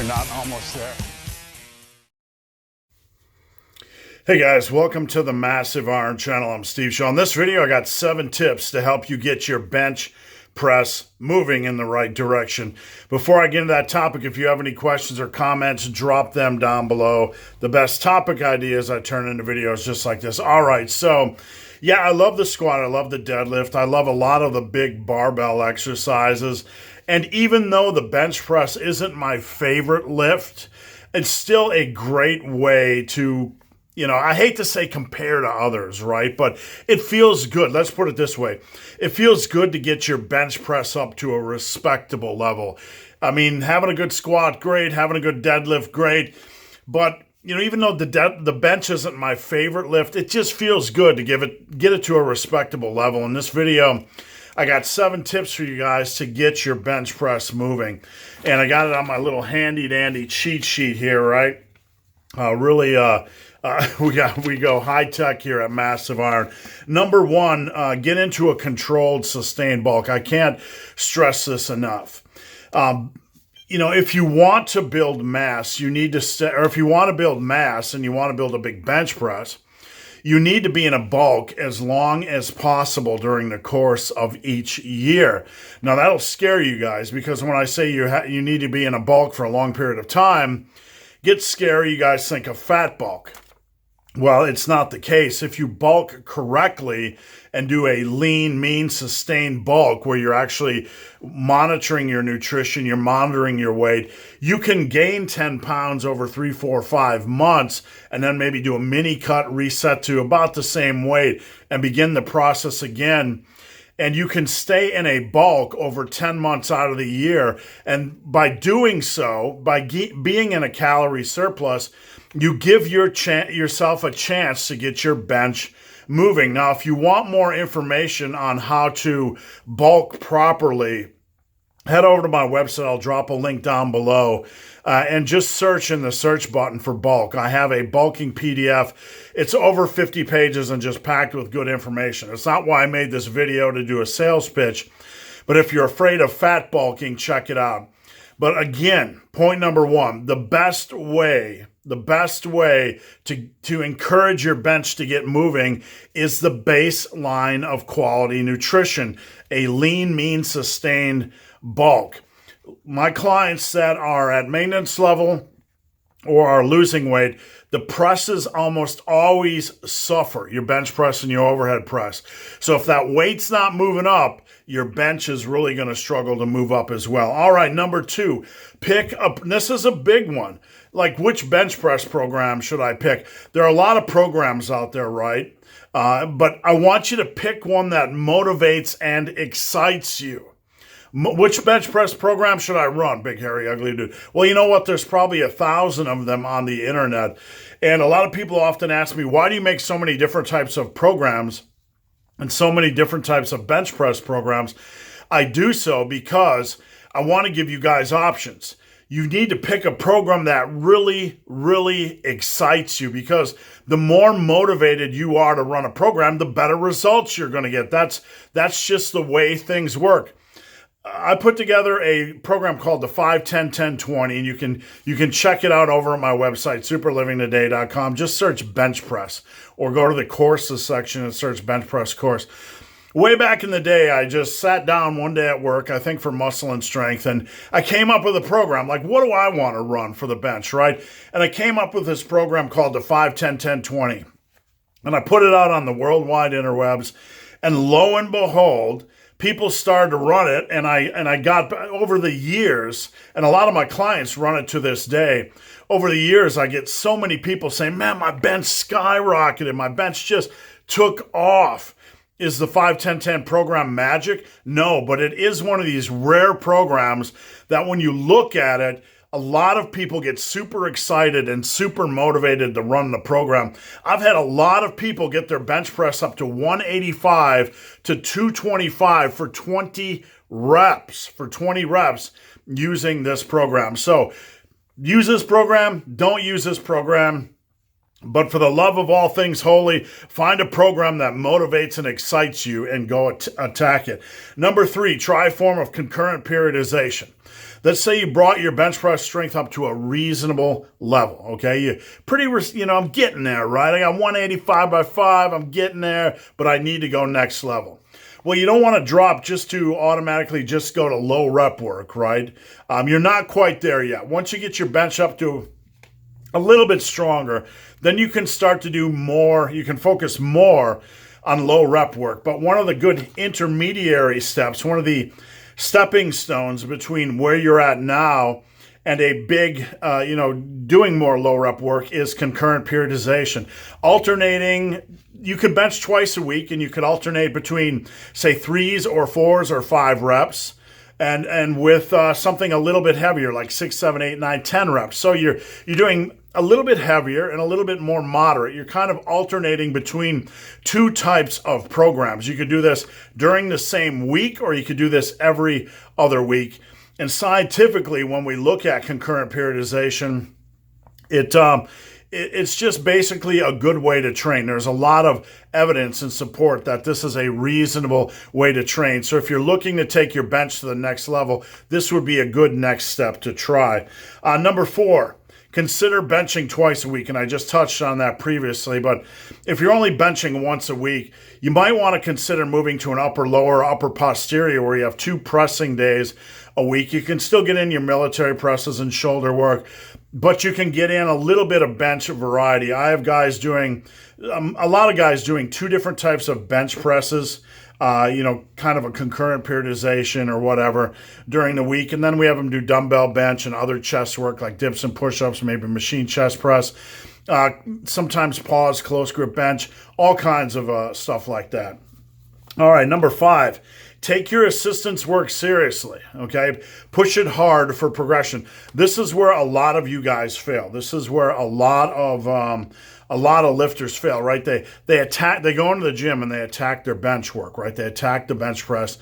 we're not almost there. Hey guys, welcome to the Massive Iron Channel. I'm Steve Shaw. In this video, I got 7 tips to help you get your bench press moving in the right direction. Before I get into that topic, if you have any questions or comments, drop them down below. The best topic ideas I turn into videos just like this. All right, so yeah, I love the squat. I love the deadlift. I love a lot of the big barbell exercises. And even though the bench press isn't my favorite lift, it's still a great way to, I hate to say compare to others, right? But it feels good. Let's put it this way. It feels good to get your bench press up to a respectable level. I mean, having a good squat, great. Having a good deadlift, great. But, even though the bench isn't my favorite lift, it just feels good to get it to a respectable level. In this video, I got 7 tips for you guys to get your bench press moving. And I got it on my little handy dandy cheat sheet here, right? We go high tech here at Massive Iron. Number 1, get into a controlled, sustained bulk. I can't stress this enough. If you want to build mass, if you want to build mass and you want to build a big bench press, you need to be in a bulk as long as possible during the course of each year. Now, that'll scare you guys because when I say you need to be in a bulk for a long period of time, gets scary, you guys think of fat bulk. Well, it's not the case. If you bulk correctly and do a lean, mean, sustained bulk where you're actually monitoring your nutrition, you're monitoring your weight, you can gain 10 pounds over 3, 4, 5 months and then maybe do a mini cut, reset to about the same weight and begin the process again. And you can stay in a bulk over 10 months out of the year. And by doing so, by being in a calorie surplus, you give yourself a chance to get your bench moving. Now, if you want more information on how to bulk properly, head over to my website. I'll drop a link down below and just search in the search button for bulk. I have a bulking PDF. It's over 50 pages and just packed with good information. It's not why I made this video to do a sales pitch, but if you're afraid of fat bulking, check it out. But again, point number 1, the best way to encourage your bench to get moving is the baseline of quality nutrition, a lean, mean, sustained bulk. My clients that are at maintenance level or are losing weight, the presses almost always suffer, your bench press and your overhead press. So if that weight's not moving up, your bench is really going to struggle to move up as well. All right, number 2, this is a big one. Like, which bench press program should I pick? There are a lot of programs out there, right? But I want you to pick one that motivates and excites you. Which bench press program should I run, big, hairy, ugly dude? Well, you know what? There's probably 1,000 of them on the internet. And a lot of people often ask me, why do you make so many different types of programs and so many different types of bench press programs? I do so because I want to give you guys options. You need to pick a program that really, really excites you, because the more motivated you are to run a program, the better results you're going to get. That's just the way things work. I put together a program called the 5-10-10-20, and you can check it out over at my website, superlivingtoday.com. Just search bench press or go to the courses section and search bench press course. Way back in the day, I just sat down one day at work, I think for muscle and strength, and I came up with a program. Like, what do I want to run for the bench, right? And I came up with this program called the 5-10-10-20. And I put it out on the worldwide interwebs, and lo and behold, people started to run it, and I got, over the years, and a lot of my clients run it to this day. Over the years, I get so many people saying, man, my bench skyrocketed. My bench just took off. Is the 5-10-10 program magic? No, but it is one of these rare programs that when you look at it, a lot of people get super excited and super motivated to run the program. I've had a lot of people get their bench press up to 185 to 225 for 20 reps using this program. So use this program, don't use this program. But for the love of all things holy, find a program that motivates and excites you and go attack it. Number 3, try a form of concurrent periodization. Let's say you brought your bench press strength up to a reasonable level, okay? I'm getting there, right? I got 185 by 5, I'm getting there, but I need to go next level. Well, you don't want to drop just to automatically just go to low rep work, right? You're not quite there yet. Once you get your bench up to a little bit stronger, then you can start to do more, you can focus more on low rep work. But one of the good intermediary steps, one of the stepping stones between where you're at now and a big, doing more low rep work is concurrent periodization. Alternating, you could bench twice a week and you could alternate between, say, 3s or 4s or 5 reps. And with something a little bit heavier, like 6, 7, 8, 9, 10 reps. So you're doing a little bit heavier and a little bit more moderate. You're kind of alternating between two types of programs. You could do this during the same week, or you could do this every other week. And scientifically, when we look at concurrent periodization, it's just basically a good way to train. There's a lot of evidence and support that this is a reasonable way to train. So if you're looking to take your bench to the next level, this would be a good next step to try. Number 4, consider benching twice a week. And I just touched on that previously, but if you're only benching once a week, you might want to consider moving to an upper, lower, upper posterior where you have 2 pressing days a week. You can still get in your military presses and shoulder work, but you can get in a little bit of bench variety. I have guys doing, a lot of guys doing 2 different types of bench presses, kind of a concurrent periodization or whatever during the week. And then we have them do dumbbell bench and other chest work like dips and push-ups, maybe machine chest press, sometimes pause, close grip bench, all kinds of stuff like that. All right, number 5. Take your assistance work seriously, okay? Push it hard for progression. This is where a lot of you guys fail. This is where a lot of lifters fail, right? They go into the gym and they attack their bench work, right? They attack the bench press.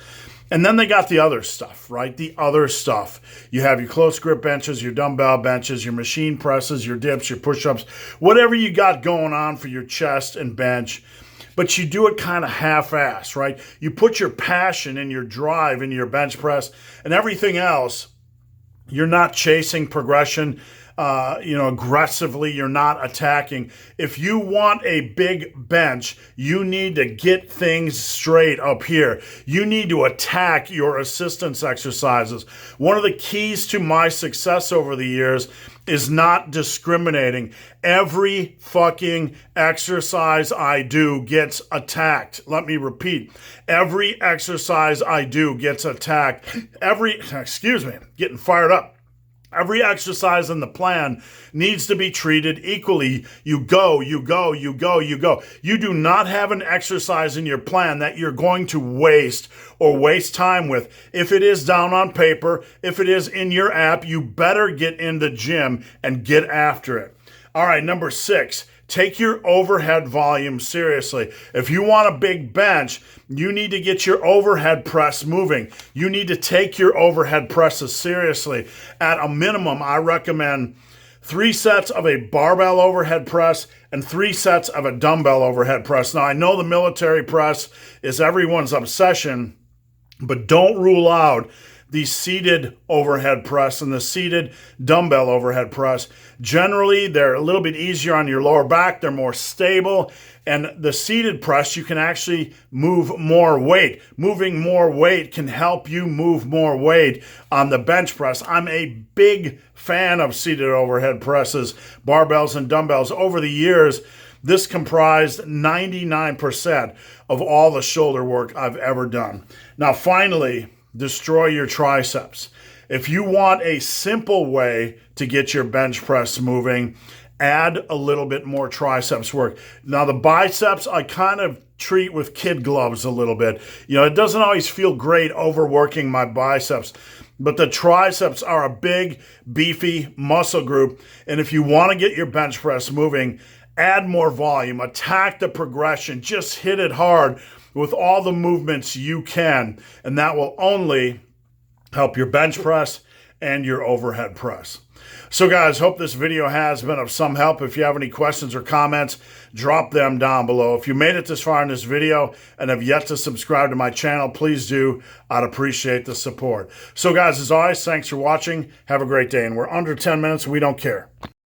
And then they got the other stuff, right? The other stuff. You have your close grip benches, your dumbbell benches, your machine presses, your dips, your push-ups, whatever you got going on for your chest and bench. But you do it kind of half-ass, right? You put your passion and your drive into your bench press and everything else. You're not chasing progression, aggressively. You're not attacking. If you want a big bench, you need to get things straight up here. You need to attack your assistance exercises. One of the keys to my success over the years is not discriminating. Every fucking exercise I do gets attacked. Let me repeat. Every exercise I do gets attacked. Getting fired up. Every exercise in the plan needs to be treated equally. You go. You do not have an exercise in your plan that you're going to waste or waste time with. If it is down on paper, if it is in your app, you better get in the gym and get after it. All right, number 6. Take your overhead volume seriously. If you want a big bench, you need to get your overhead press moving. You need to take your overhead presses seriously. At a minimum, I recommend 3 sets of a barbell overhead press and 3 sets of a dumbbell overhead press. Now, I know the military press is everyone's obsession, but don't rule out the seated overhead press and the seated dumbbell overhead press. Generally, they're a little bit easier on your lower back. They're more stable. And the seated press, you can actually move more weight. Moving more weight can help you move more weight on the bench press. I'm a big fan of seated overhead presses, barbells, and dumbbells. Over the years, this comprised 99% of all the shoulder work I've ever done. Now, finally, destroy your triceps. If you want a simple way to get your bench press moving, add a little bit more triceps work. Now, the biceps, I kind of treat with kid gloves a little bit. It doesn't always feel great overworking my biceps, but the triceps are a big, beefy muscle group. And if you want to get your bench press moving, add more volume, attack the progression, just hit it hard with all the movements you can, and that will only help your bench press and your overhead press. So guys, hope this video has been of some help. If you have any questions or comments, drop them down below. If you made it this far in this video and have yet to subscribe to my channel, please do. I'd appreciate the support. So guys, as always, thanks for watching. Have a great day. And we're under 10 minutes. We don't care.